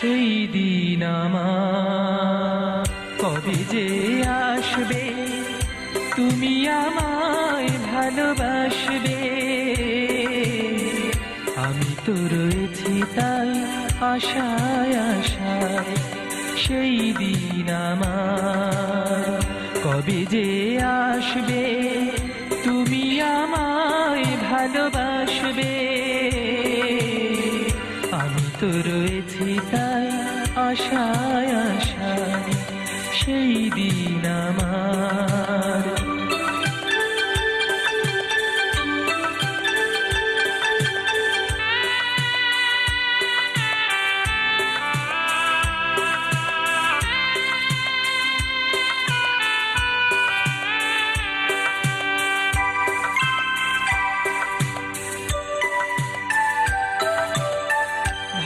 সেই দিন আমার কবে যে আসবে, তুমি আমায় ভালোবাসবে। আমি তো রয়েছি তাই আশায় আশায়, সেই দিন আমার কবে যে আসবে, তুমি আমায় ভালোবাসবে। আমি তো রয়েছি তাই আশায় আশায়, সেই দিন আমার।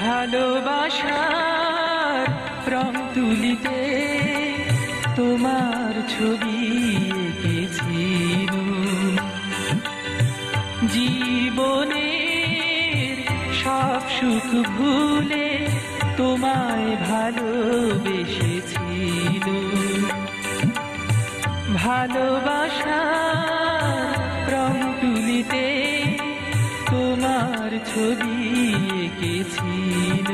ভালোবাসার রং তুলিতে তোমার ছবি এঁকেছিল, জীবনের সব সুখ ভুলে তোমায় ভালোবেসেছিল। ভালোবাসার রং তুলিতে তোমার ছবি এঁকেছিল,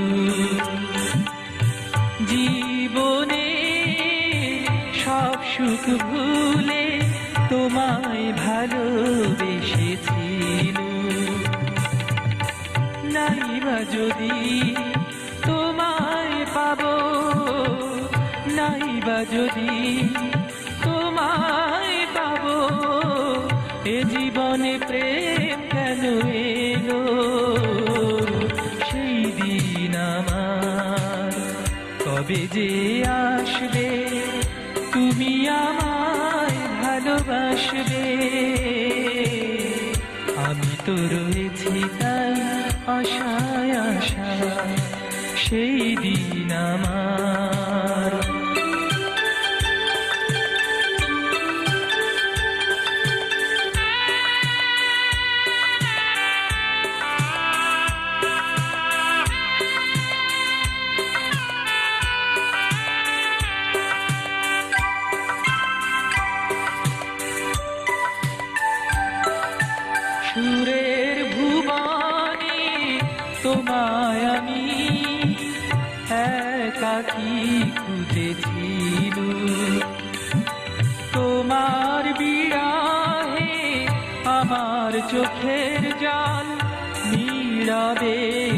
জীবনে সব সুখ ভুলে তোমায় ভালোবেসেছিল। নাইবা যদি তোমায় পাবো, নাইবা যদি তোমায় পাবো, এ জীবনে প্রেম কেন এলো, সেই দিন আমার কবে যে আসবে, তুমি আমায় ভালোবাসবে। আমি তো রয়েছি তাই আশায় আশায়, সেই দিন আমার। সুরের ভুবনে তোমায় আমি একাকী খুঁজেছিল, তোমার বিরহে আমার চোখের জল নীরবে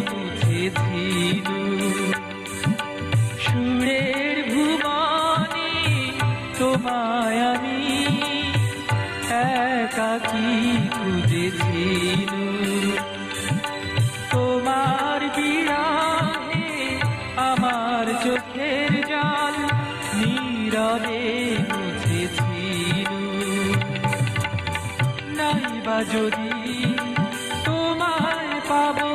মুছেছিল। সুরের ভুবনে তোমায় আমি একাকী খুঁজেছিল, তোমার বিরহে আমার চোখের জল নীরবে মুছেছিল। নাইবা যদি তোমায় পাবো,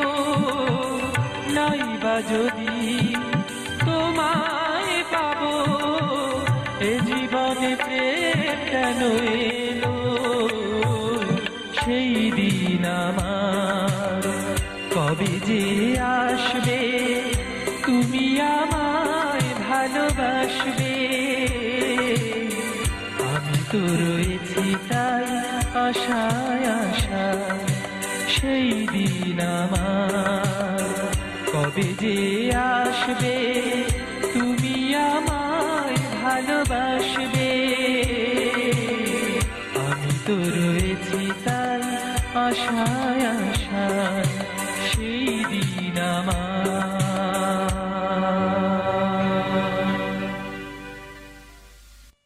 নাইবা যদি তোমায় পাবো, এ জীবনে প্রেম কেন এলো, সেই দিন আমার কবে যে আসবে, তুমি আমায় ভালোবাসবে। আমি তো রয়েছি তাই আশায় আশায়, সেই দিন আমার কবে যে আসবে, তুমি আমায় ভালোবাসবে। আমি তো রয়েছি তাই আশায় আশায়, সেই দিন আমার।